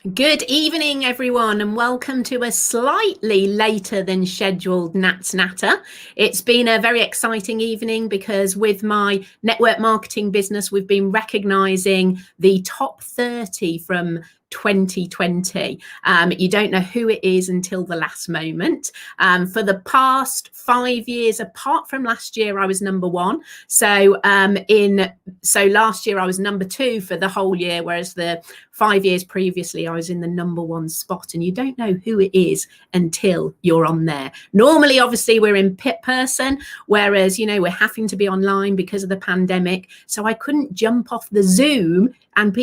Good evening, everyone, and welcome to a slightly later than scheduled Nats Natter. It's been a very exciting evening because with my network marketing business, we've been recognising the top 30 from 2020. You don't know who it is until the last moment. For the past 5 years, apart from last year, I was number one. So last year I was number two for the whole year, whereas the 5 years previously I was in the number one spot, and you don't know who it is until you're on there. Normally, obviously, we're in person, whereas, we're having to be online because of the pandemic. So I couldn't jump off the Zoom and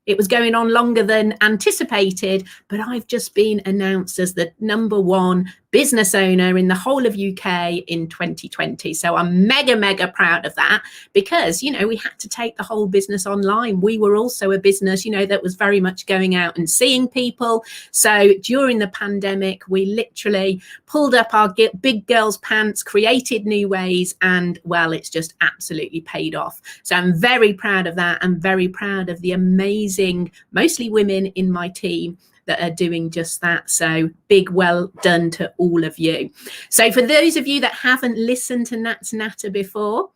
it was going on longer than anticipated, but I've just been announced as the number one business owner in the whole of UK in 2020. So I'm mega proud of that because, we had to take the whole business online. We were also a business, that was very much going out and seeing people. So during the pandemic, we literally pulled up our big girls' pants, created new ways, and well, it's just absolutely paid off. So I'm very proud of that. I'm very proud of the amazing, mostly women in my team that are doing just that. So big well done to all of you. So for those of you that haven't listened to Nats Natter before,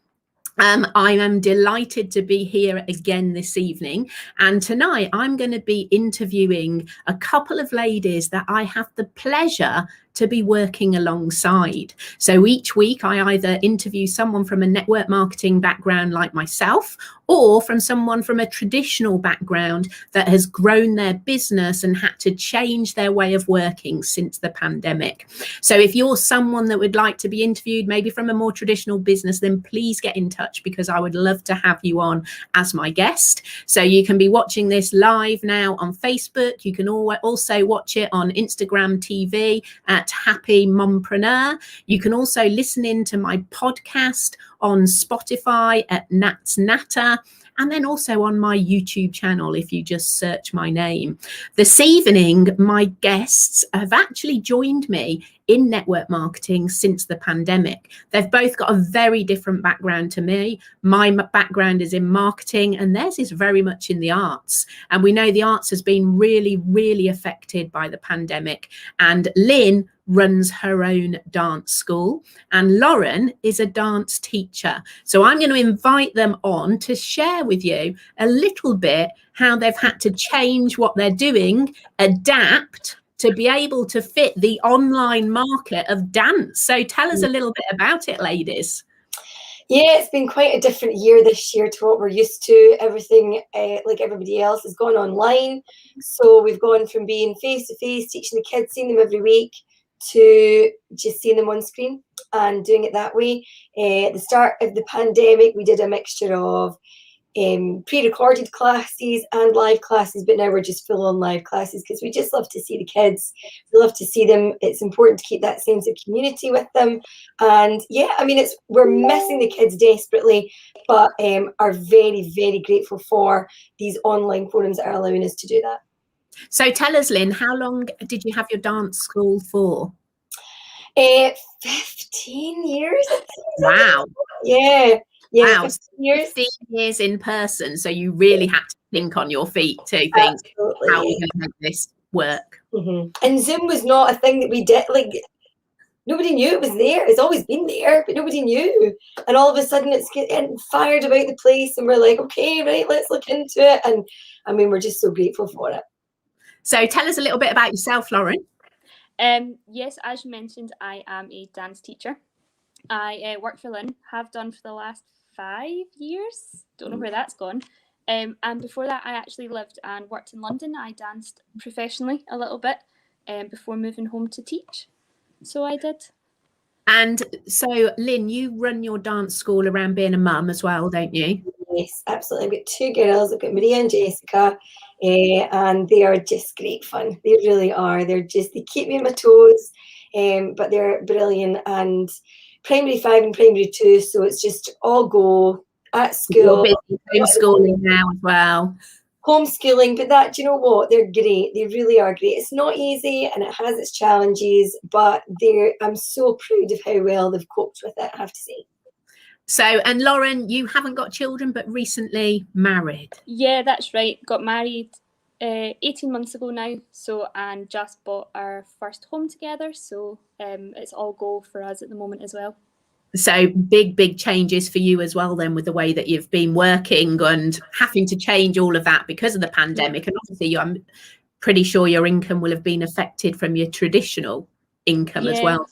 I am delighted to be here again this evening. And tonight I'm going to be interviewing a couple of ladies that I have the pleasure to be working alongside. So each week I either interview someone from a network marketing background like myself, or from someone from a traditional background that has grown their business and had to change their way of working since the pandemic. So if you're someone that would like to be interviewed, maybe from a more traditional business, then please get in touch because I would love to have you on as my guest. So you can be watching this live now on Facebook. You can also watch it on Instagram TV at Happy Mompreneur. You can also listen in to my podcast on Spotify at Nats Natter, and then also on my YouTube channel if you just search my name. This evening, my guests have actually joined me in network marketing since the pandemic. They've both got a very different background to me. My background is in marketing and theirs is very much in the arts. And we know the arts has been really affected by the pandemic. And Lynne runs her own dance school and Lauren is a dance teacher. So I'm going to invite them on to share with you a little bit how they've had to change what they're doing, adapt to be able to fit the online market of dance. So tell us a little bit about it, ladies. Yeah, it's been quite a different year this year to what we're used to. Everything, like everybody else, has gone online. So we've gone from being face-to-face, teaching the kids, seeing them every week, to just seeing them on screen and doing it that way. At the start of the pandemic, we did a mixture of pre-recorded classes and live classes, but now we're just full on live classes because we just love to see the kids. We love to see them. It's important to keep that sense of community with them. And yeah, I mean, we're missing the kids desperately, but are very grateful for these online forums that are allowing us to do that. So tell us, Lynne, how long did you have your dance school for? 15 years. Wow. Yeah. Wow, 15 years. 15 years in person. So you really had to think on your feet to think, Absolutely, how are we going to make this work? Mm-hmm. And Zoom was not a thing that we did. Like, nobody knew it was there. It's always been there, but nobody knew. And all of a sudden it's getting fired about the place and we're like, okay, right, let's look into it. And I mean, we're just so grateful for it. So tell us a little bit about yourself, Lauren. Yes, as you mentioned, I am a dance teacher. I work for Lynne, have done for the last 5 years. Don't know where that's gone. And before that, I actually lived and worked in London. I danced professionally a little bit before moving home to teach. So I did. And so, Lynne, you run your dance school around being a mum as well, don't you? Yes, absolutely. I've got 2 girls. I've got Maria and Jessica, and they are just great fun. They really are. They keep me on my toes, but they're brilliant. And primary 5 and primary 2, so it's just all go at school. Homeschooling now as well. Homeschooling, but do you know what? They're great. They really are great. It's not easy and it has its challenges, but I'm so proud of how well they've coped with it, I have to say. So, and Lauren, you haven't got children, but recently married. Yeah, that's right. Got married 18 months ago now, so, and just bought our first home together, so it's all go for us at the moment as well. So big changes for you as well then, with the way that you've been working and having to change all of that because of the pandemic. And obviously I'm pretty sure your income will have been affected from your traditional income as well.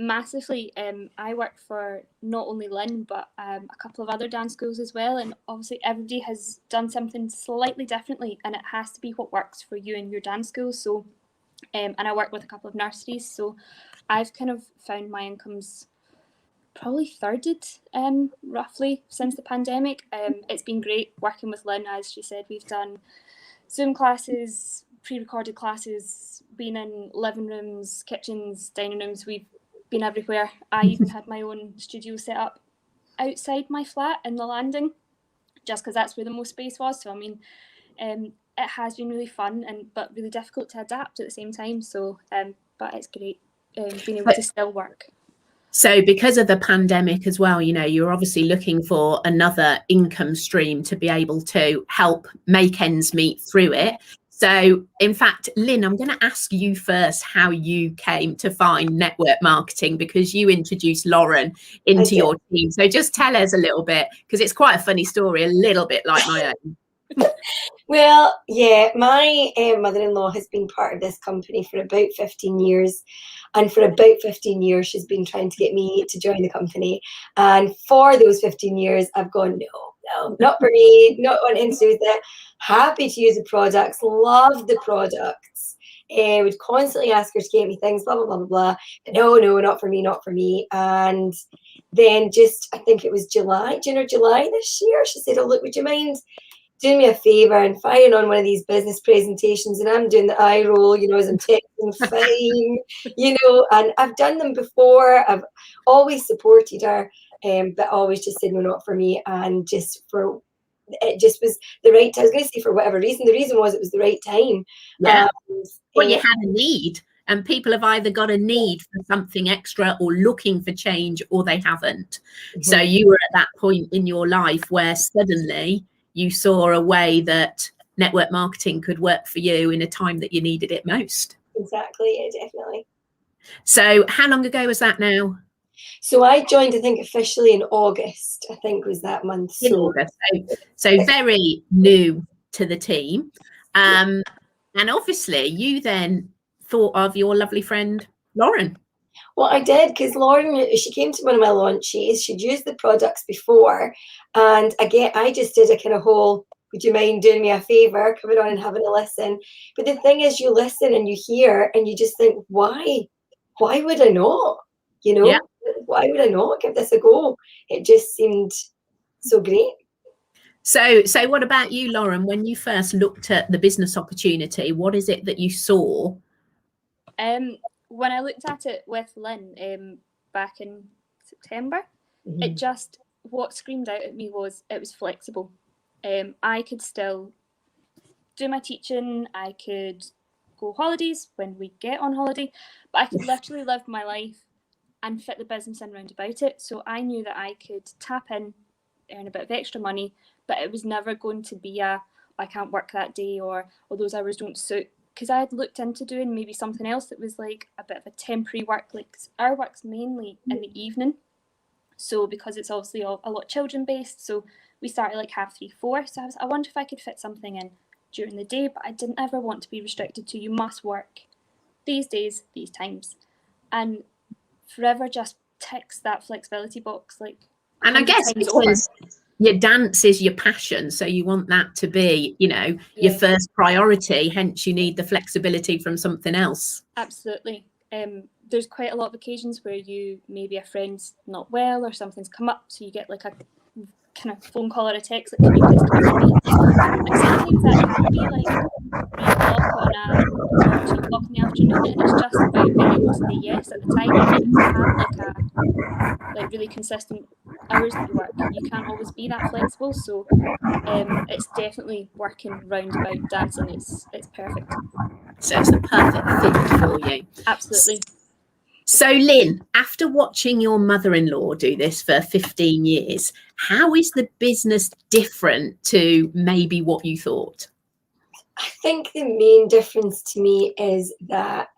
Massively. I work for not only Lynne but a couple of other dance schools as well, and obviously everybody has done something slightly differently, and it has to be what works for you and your dance school. So and I work with a couple of nurseries, so I've kind of found my income's probably thirded roughly since the pandemic. It's been great working with Lynne. As she said, we've done Zoom classes, pre-recorded classes, been in living rooms, kitchens, dining rooms. We've been everywhere. I even had my own studio set up outside my flat in the landing, just because that's where the most space was. So I mean, it has been really fun but really difficult to adapt at the same time. So but it's great being able to still work. So because of the pandemic as well, you know, you're obviously looking for another income stream to be able to help make ends meet through it. So in fact, Lynne, I'm going to ask you first how you came to find network marketing, because you introduced Lauren into your team. So just tell us a little bit, because it's quite a funny story, a little bit like my own. Well, yeah, my mother-in-law has been part of this company for about 15 years. And for about 15 years, she's been trying to get me to join the company. And for those 15 years, I've gone, no, not for me, not wanting to do that. Happy to use the products, love the products. Would constantly ask her to get me things, blah, blah, blah, blah, blah. But no, not for me, not for me. And then I think it was June or July this year, she said, oh, look, would you mind doing me a favour and firing on one of these business presentations? And I'm doing the eye roll, you know, as I'm texting, fine, you know, and I've done them before. I've always supported her, but always just said, no, not for me. And it just was the right time. I was going to say for whatever reason. The reason was it was the right time. Yeah. Well, you had a need, and people have either got a need for something extra or looking for change, or they haven't. Mm-hmm. So you were at that point in your life where suddenly you saw a way that network marketing could work for you in a time that you needed it most. Exactly, yeah, definitely. So how long ago was that now? So I joined, I think, officially in August, I think was that month. In August. So very new to the team. And obviously you then thought of your lovely friend, Lauren. Well, I did, because Lauren, she came to one of my launches. She'd used the products before. And again, I just did a kind of whole, would you mind doing me a favour, coming on and having a listen? But the thing is, you listen and you hear and you just think, why? Why would I not? You know, why would I not give this a go? It just seemed so great. So what about you, Lauren? When you first looked at the business opportunity, what is it that you saw? When I looked at it with Lynne back in September, it just, what screamed out at me was it was flexible. I could still do my teaching, I could go holidays when we get on holiday, but I could literally live my life and fit the business in round about it. So I knew that I could tap in, earn a bit of extra money, but it was never going to be I can't work that day, or those hours don't suit. Because I had looked into doing maybe something else that was like a bit of a temporary work. Like our work's mainly in the evening. So because it's obviously a lot children based, so we started like 3:30, 4. So I wonder if I could fit something in during the day, but I didn't ever want to be restricted to you must work these days, these times. And forever just ticks that flexibility box. Like, and I guess because your dance is your passion, so you want that to be, you know, your first priority, hence you need the flexibility from something else. Absolutely. There's quite a lot of occasions where maybe a friend's not well or something's come up, so you get like a kind of phone call or a text, like, can you please come to me? And sometimes that can be like 3 o'clock on or 2 o'clock in the afternoon, and it's just about being able to say yes at the time. And if you have like really consistent hours that you work, you can't always be that flexible. So it's definitely working round about dancing. It's perfect. So it's the perfect fit for you. Absolutely. So Lynne, after watching your mother-in-law do this for 15 years, how is the business different to maybe what you thought? I think the main difference to me is that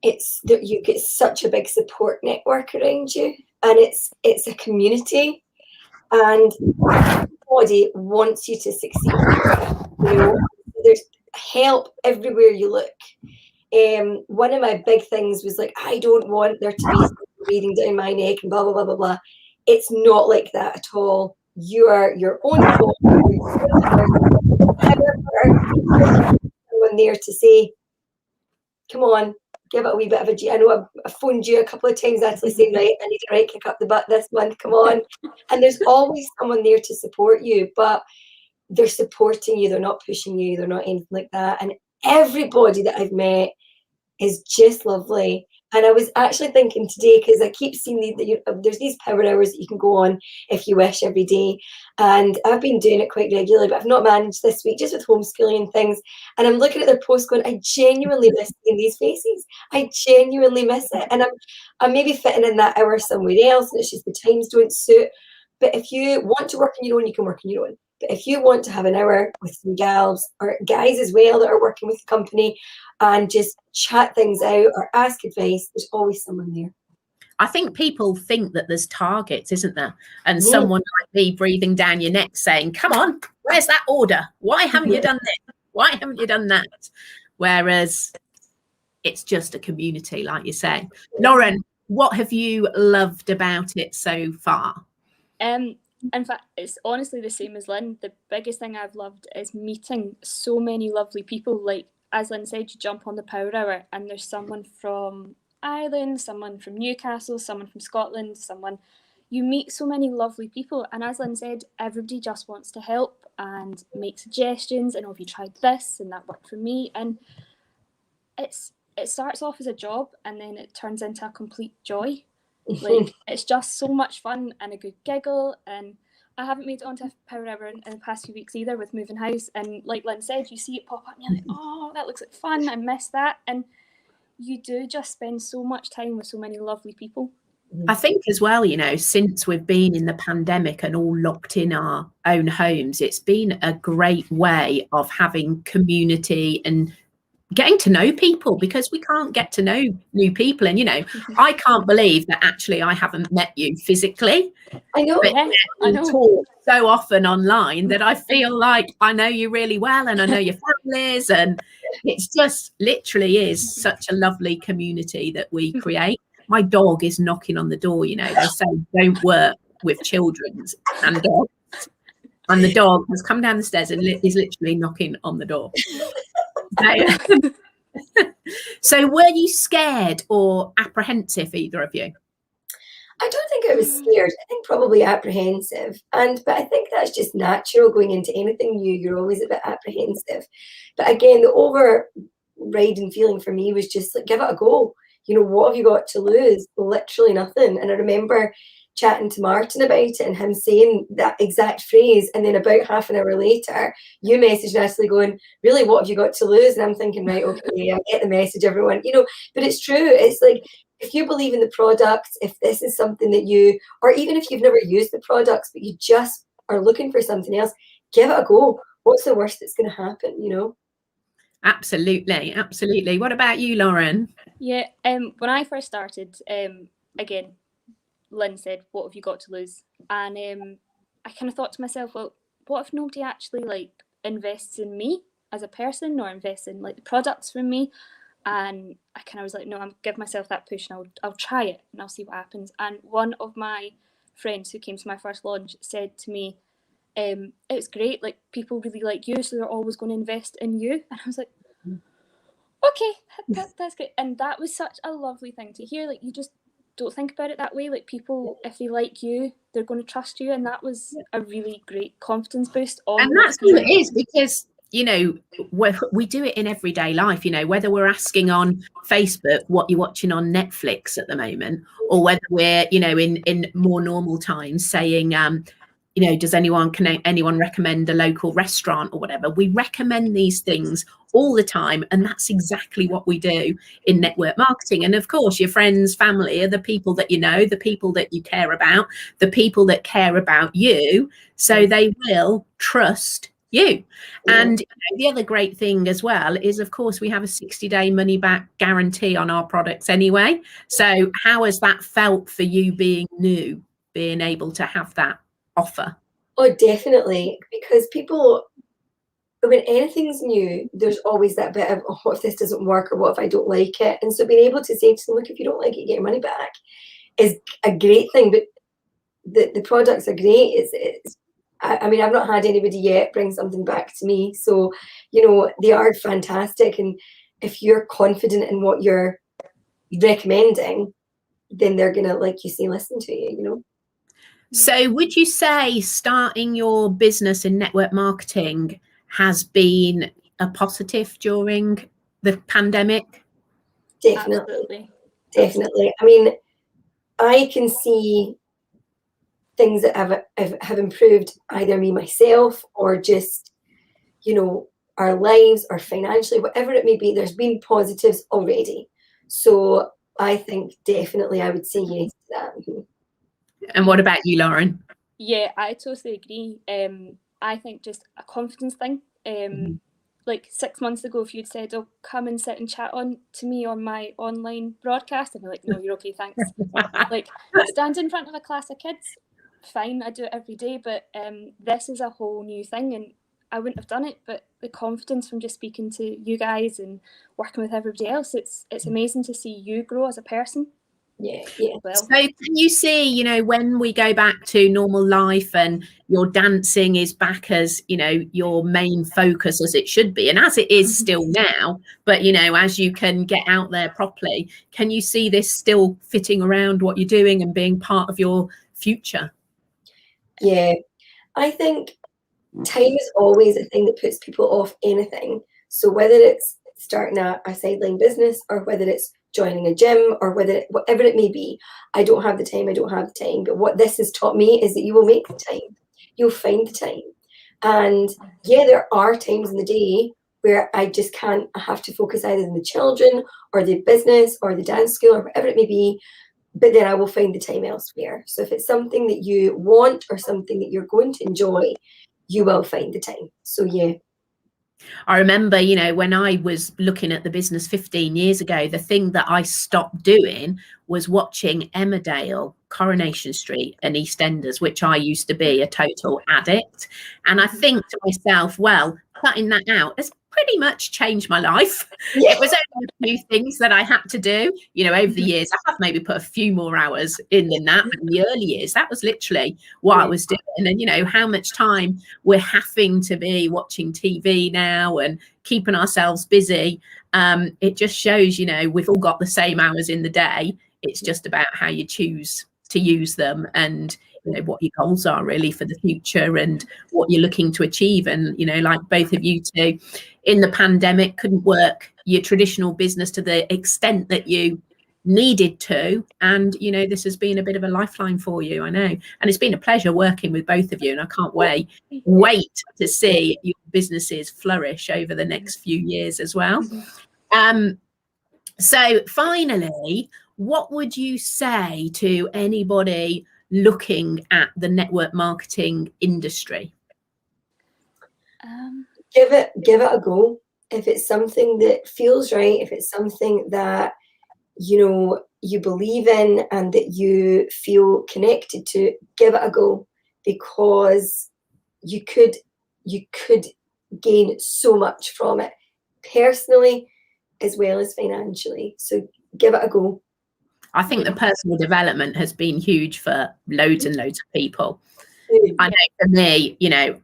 it's that you get such a big support network around you, and it's a community, and everybody wants you to succeed. You know, there's help everywhere you look. One of my big things was like, I don't want there to be breathing down my neck and blah blah blah blah blah. It's not like that at all. You are your own boss. However, someone there to say, come on, give it a wee bit of a G. I know I've phoned you a couple of times actually saying, right, I need a right kick up the butt this month, come on. And there's always someone there to support you, but they're supporting you, they're not pushing you, they're not anything like that. And everybody that I've met is just lovely. And I was actually thinking today, because I keep seeing there's these power hours that you can go on if you wish every day. And I've been doing it quite regularly, but I've not managed this week just with homeschooling and things. And I'm looking at their posts going, I genuinely miss seeing these faces. I genuinely miss it. And I'm maybe fitting in that hour somewhere else, and it's just the times don't suit. But if you want to work on your own, you can work on your own. But if you want to have an hour with some gals or guys as well that are working with the company and just chat things out or ask advice, there's always someone there. I think people think that there's targets, isn't there? And someone like me breathing down your neck saying, come on, where's that order? Why haven't you done this? Why haven't you done that? Whereas it's just a community, like you say. Lauren, what have you loved about it so far? In fact, it's honestly the same as Lynn. The biggest thing I've loved is meeting so many lovely people. Like, as Lynn said, you jump on the power hour and there's someone from Ireland, someone from Newcastle, someone from Scotland, you meet so many lovely people. And as Lynn said, everybody just wants to help and make suggestions. And, oh, have you tried this? And that worked for me. And it starts off as a job and then it turns into a complete joy. Like, it's just so much fun and a good giggle. And I haven't made it onto a power hour in the past few weeks either with moving house. And like Lynn said, you see it pop up and you're like, oh, that looks like fun. I miss that. And you do just spend so much time with so many lovely people. I think as well, you know, since we've been in the pandemic and all locked in our own homes, it's been a great way of having community and getting to know people, because we can't get to know new people. And, you know, I can't believe that actually I haven't met you physically. I know. But I know. Talk so often online that I feel like I know you really well and I know your families, and it's just literally is such a lovely community that we create. My dog is knocking on the door, you know, they say don't work with children and dogs. And the dog has come down the stairs and is literally knocking on the door. So were you scared or apprehensive, either of you? I don't think I was scared. I think probably apprehensive. But I think that's just natural going into anything new. You're always a bit apprehensive. But again, the overriding feeling for me was just like, give it a go. You know, what have you got to lose? Literally nothing. And I remember chatting to Martin about it and him saying that exact phrase, and then about half an hour later you messaged Natalie going, really, what have you got to lose? And I'm thinking, right, okay, I get the message, everyone, you know. But it's true. It's like, if you believe in the products, if this is something that you, or even if you've never used the products but you just are looking for something else, give it a go. What's the worst that's going to happen, you know? Absolutely, absolutely. What about you, Lauren? Yeah, when I first started, again, Lynn said, what have you got to lose? And I kind of thought to myself, well, what if nobody actually like invests in me as a person or invests in like the products from me? And I kind of was like, no, I'm give myself that push and I'll try it and I'll see what happens. And one of my friends who came to my first launch said to me, it's great, like people really like you, so they're always going to invest in you. And I was like, okay, that's great. And that was such a lovely thing to hear. Like, you just don't think about it that way. Like, people, if they like you, they're going to trust you. And that was a really great confidence boost. And that's who it is, because, you know, we do it in everyday life, you know, whether we're asking on Facebook what you're watching on Netflix at the moment, or whether we're, you know, in more normal times saying, you know, does anyone recommend a local restaurant or whatever? We recommend these things all the time. And that's exactly what we do in network marketing. And of course, your friends, family are the people that you know, the people that you care about, the people that care about you. So they will trust you. Yeah. And the other great thing as well is, of course, we have a 60-day money back guarantee on our products anyway. So how has that felt for you being new, being able to have that offer? Oh, definitely. Because people, when anything's new, there's always that bit of, oh, what if this doesn't work, or what if I don't like it? And so being able to say to them, look, if you don't like it, get your money back, is a great thing. But the products are great. I mean, I've not had anybody yet bring something back to me. So, they are fantastic. And if you're confident in what you're recommending, then they're going to, like you say, listen to you, So would you say starting your business in network marketing has been a positive during the pandemic? Definitely. Definitely. I mean, I can see things that have improved, either me myself or just, our lives or financially, whatever it may be. There's been positives already. So I think definitely I would say yes to that. And what about you, Lauren? Yeah, I totally agree. I think just a confidence thing. Like 6 months ago, if you'd said, "Oh, come and sit and chat to me on my online broadcast," I'd be like, "No, you're okay, thanks." Like, stand in front of a class of kids, fine, I do it every day, but this is a whole new thing, and I wouldn't have done it. But the confidence from just speaking to you guys and working with everybody else, it's amazing to see you grow as a person. Yeah. Well, so can you see, when we go back to normal life and your dancing is back as, your main focus, as it should be, and as it is still now, but, as you can get out there properly, can you see this still fitting around what you're doing and being part of your future? Yeah. I think time is always a thing that puts people off anything. So whether it's starting a sideline business, or whether it's joining a gym, or whatever it may be, I don't have the time. But what this has taught me is that you will make the time. You'll find the time. And yeah, there are times in the day where I just can't. I have to focus either on the children or the business or the dance school or whatever it may be. But then I will find the time elsewhere. So if it's something that you want or something that you're going to enjoy, you will find the time. So yeah. I remember, when I was looking at the business 15 years ago, the thing that I stopped doing was watching Emmerdale, Coronation Street and EastEnders, which I used to be a total addict. And I think to myself, well, cutting that out has pretty much changed my life. Yeah. It was only a few things that I had to do, over the years. I have maybe put a few more hours in than that. In the early years, that was literally what I was doing. And, how much time we're having to be watching TV now and keeping ourselves busy. It just shows, we've all got the same hours in the day. It's just about how you choose to use them, and what your goals are really for the future and what you're looking to achieve. And like both of you two in the pandemic couldn't work your traditional business to the extent that you needed to, and this has been a bit of a lifeline for you, I know, and it's been a pleasure working with both of you, and I can't wait to see your businesses flourish over the next few years as well. So finally, what would you say to anybody looking at the network marketing industry? Give it a go. If it's something that feels right, if it's something that you believe in and that you feel connected to, give it a go, because you could gain so much from it, personally as well as financially. So give it a go. I think the personal development has been huge for loads and loads of people. I know for me,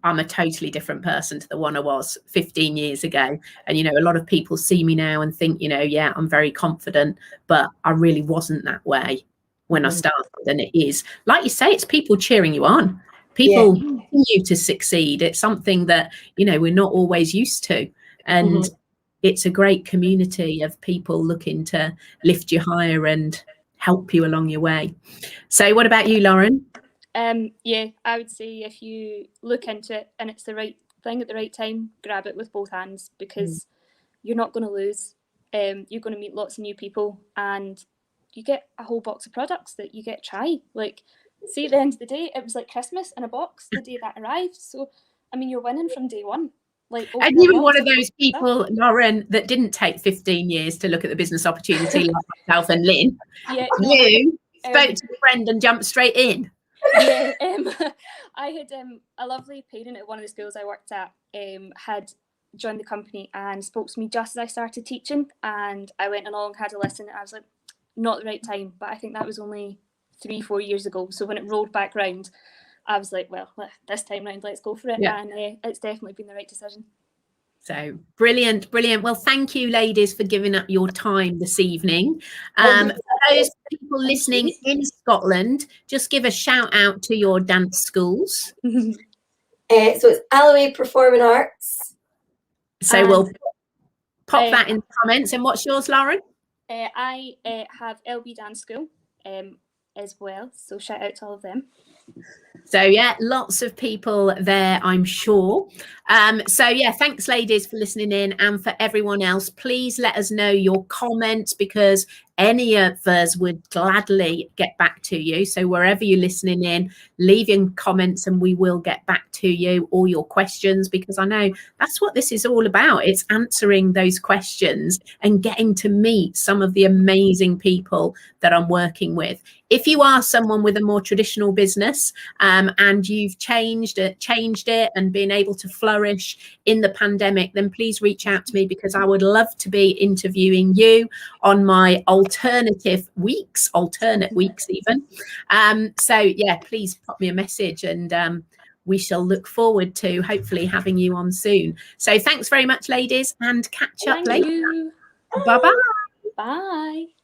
I'm a totally different person to the one I was 15 years ago. And, a lot of people see me now and think, yeah, I'm very confident, but I really wasn't that way when I started. And it is, like you say, it's people cheering you on. People continue to succeed. It's something that, we're not always used to. And it's a great community of people looking to lift you higher and help you along your way. So what about you, Lauren? Yeah, I would say if you look into it and it's the right thing at the right time, grab it with both hands, because you're not going to lose. You're going to meet lots of new people, and you get a whole box of products that you get to try. Like, see, at the end of the day, it was like Christmas in a box the day that arrived. So I mean, you're winning from day one. Like, And you were one of those people, Lauren, that didn't take 15 years to look at the business opportunity like myself and Lynn. Yeah, no, you spoke to a friend and jumped straight in. Yeah, I had a lovely parent at one of the schools I worked at had joined the company and spoke to me just as I started teaching, and I went along, had a listen, and I was like, not the right time, but I think that was only 3-4 years ago. So when it rolled back round, I was like, well, this time round, let's go for it. Yeah. And it's definitely been the right decision. So brilliant. Well, thank you, ladies, for giving up your time this evening. For those people listening in Scotland, just give a shout out to your dance schools. So it's Alloway Performing Arts. So we'll pop that in the comments. And what's yours, Lauren? I have LB Dance School as well. So shout out to all of them. So yeah, lots of people there, I'm sure. So yeah, thanks ladies for listening in, and for everyone else, please let us know your comments, because any of us would gladly get back to you. So wherever you're listening in, leave your comments and we will get back to you, all your questions, because I know that's what this is all about. It's answering those questions and getting to meet some of the amazing people that I'm working with. If you are someone with a more traditional business and you've changed it and been able to flourish in the pandemic, then please reach out to me, because I would love to be interviewing you on my alternate weeks even. So yeah, please pop me a message, and we shall look forward to hopefully having you on soon. So thanks very much, ladies, and catch up later. You. Bye-bye. Bye.